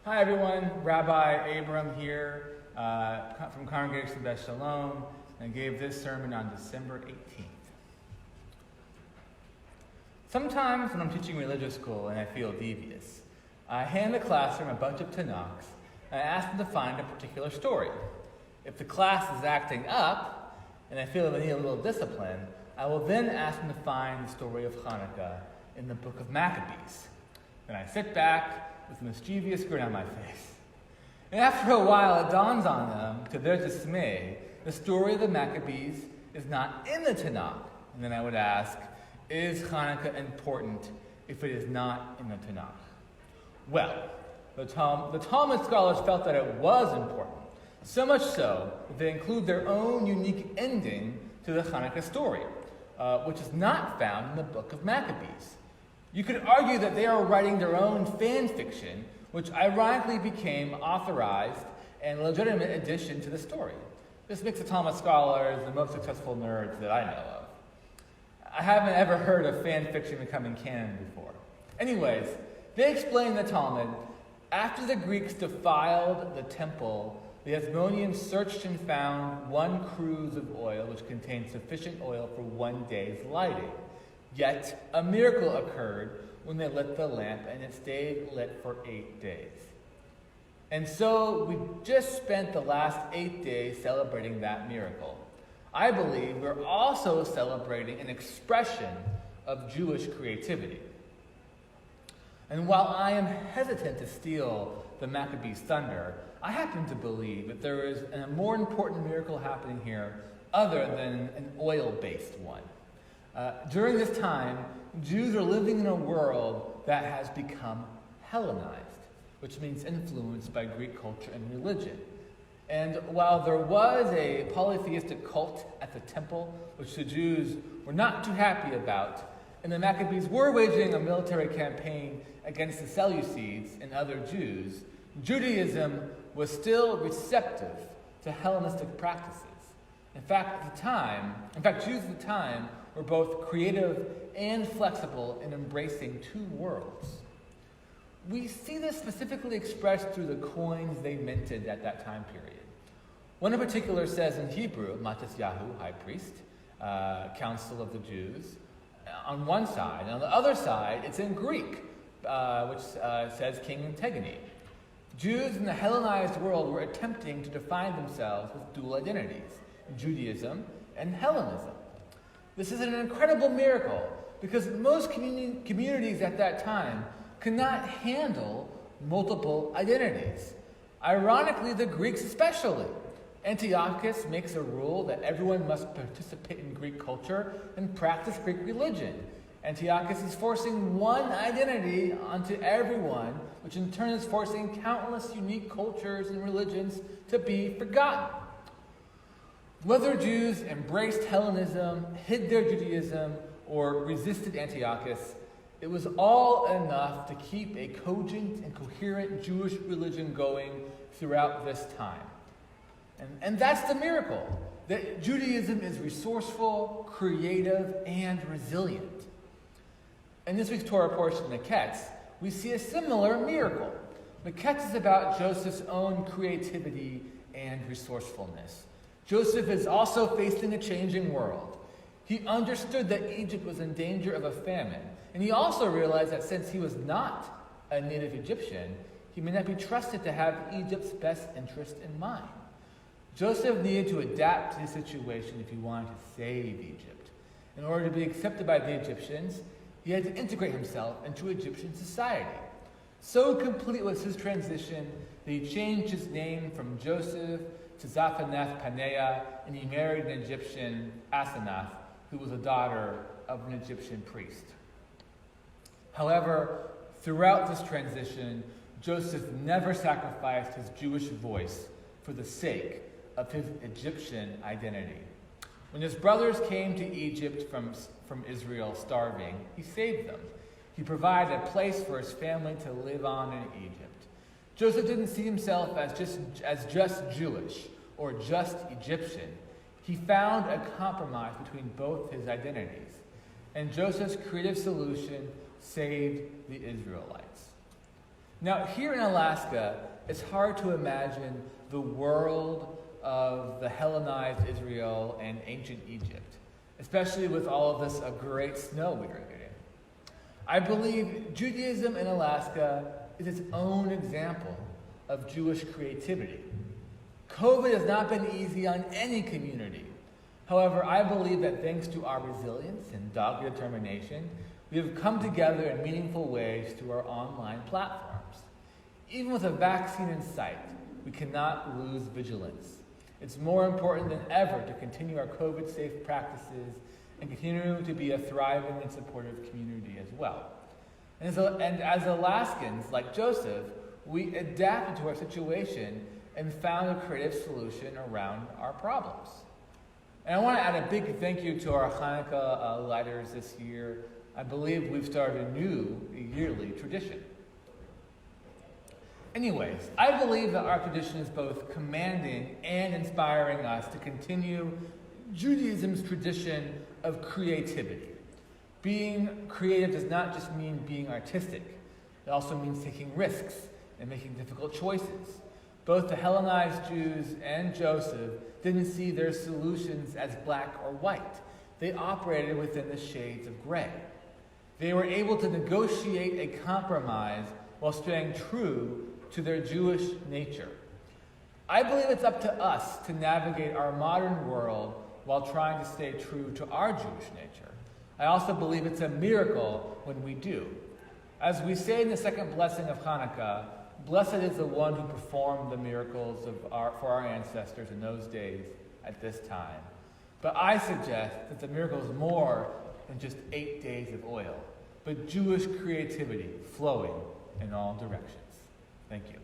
Hi everyone, Rabbi Abram here from Congregation Beth Shalom, and gave this sermon on December 18th. Sometimes when I'm teaching religious school and I feel devious, I hand the classroom a bunch of Tanakhs and I ask them to find a particular story. If the class is acting up and I feel they need a little discipline, I will then ask them to find the story of Hanukkah in the book of Maccabees. Then I sit back with a mischievous grin on my face. And after a while, it dawns on them, to their dismay, the story of the Maccabees is not in the Tanakh. And then I would ask, is Hanukkah important if it is not in the Tanakh? Well, the Talmud scholars felt that it was important, so much so that they include their own unique ending to the Hanukkah story, which is not found in the book of Maccabees. You could argue that they are writing their own fan fiction, which ironically became authorized and legitimate addition to the story. This makes the Talmud scholars the most successful nerds that I know of. I haven't ever heard of fan fiction becoming canon before. Anyways, they explain in the Talmud, after the Greeks defiled the temple, the Hasmoneans searched and found one cruse of oil which contained sufficient oil for one day's lighting. Yet a miracle occurred when they lit the lamp, and it stayed lit for 8 days. And so we just spent the last 8 days celebrating that miracle. I believe we're also celebrating an expression of Jewish creativity. And while I am hesitant to steal the Maccabees' thunder, I happen to believe that there is a more important miracle happening here other than an oil-based one. During this time, Jews are living in a world that has become Hellenized, which means influenced by Greek culture and religion. And while there was a polytheistic cult at the temple, which the Jews were not too happy about, and the Maccabees were waging a military campaign against the Seleucids and other Jews, Judaism was still receptive to Hellenistic practices. In fact, Jews at the time were both creative and flexible in embracing two worlds. We see this specifically expressed through the coins they minted at that time period. One in particular says in Hebrew, Matisyahu, high priest, council of the Jews, on one side. And on the other side, it's in Greek, which says King Antigone. Jews in the Hellenized world were attempting to define themselves with dual identities, Judaism and Hellenism. This is an incredible miracle because most communities at that time could not handle multiple identities. Ironically, the Greeks especially. Antiochus makes a rule that everyone must participate in Greek culture and practice Greek religion. Antiochus is forcing one identity onto everyone, which in turn is forcing countless unique cultures and religions to be forgotten. Whether Jews embraced Hellenism, hid their Judaism, or resisted Antiochus, it was all enough to keep a cogent and coherent Jewish religion going throughout this time. And that's the miracle, that Judaism is resourceful, creative, and resilient. In this week's Torah portion, Maketz, we see a similar miracle. Maketz is about Joseph's own creativity and resourcefulness. Joseph is also facing a changing world. He understood that Egypt was in danger of a famine, and he also realized that since he was not a native Egyptian, he may not be trusted to have Egypt's best interest in mind. Joseph needed to adapt to the situation if he wanted to save Egypt. In order to be accepted by the Egyptians, he had to integrate himself into Egyptian society. So complete was his transition that he changed his name from Joseph to Zaphenath Paneah, and he married an Egyptian, Asenath, who was a daughter of an Egyptian priest. However, throughout this transition, Joseph never sacrificed his Jewish voice for the sake of his Egyptian identity. When his brothers came to Egypt from Israel starving, he saved them. He provided a place for his family to live on in Egypt. Joseph didn't see himself as just Jewish or just Egyptian. He found a compromise between both his identities. And Joseph's creative solution saved the Israelites. Now, here in Alaska, it's hard to imagine the world of the Hellenized Israel and ancient Egypt, especially with all of this great snow we are getting. I believe Judaism in Alaska is its own example of Jewish creativity. COVID has not been easy on any community. However, I believe that thanks to our resilience and dogged determination, we have come together in meaningful ways through our online platforms. Even with a vaccine in sight, we cannot lose vigilance. It's more important than ever to continue our COVID-safe practices and continue to be a thriving and supportive community as well. And as Alaskans, like Joseph, we adapted to our situation and found a creative solution around our problems. And I want to add a big thank you to our Hanukkah lighters this year. I believe we've started a new yearly tradition. Anyways, I believe that our tradition is both commanding and inspiring us to continue Judaism's tradition of creativity. Being creative does not just mean being artistic. It also means taking risks and making difficult choices. Both the Hellenized Jews and Joseph didn't see their solutions as black or white. They operated within the shades of gray. They were able to negotiate a compromise while staying true to their Jewish nature. I believe it's up to us to navigate our modern world while trying to stay true to our Jewish nature. I also believe it's a miracle when we do. As we say in the second blessing of Hanukkah, blessed is the one who performed the miracles for our ancestors in those days at this time. But I suggest that the miracle is more than just 8 days of oil, but Jewish creativity flowing in all directions. Thank you.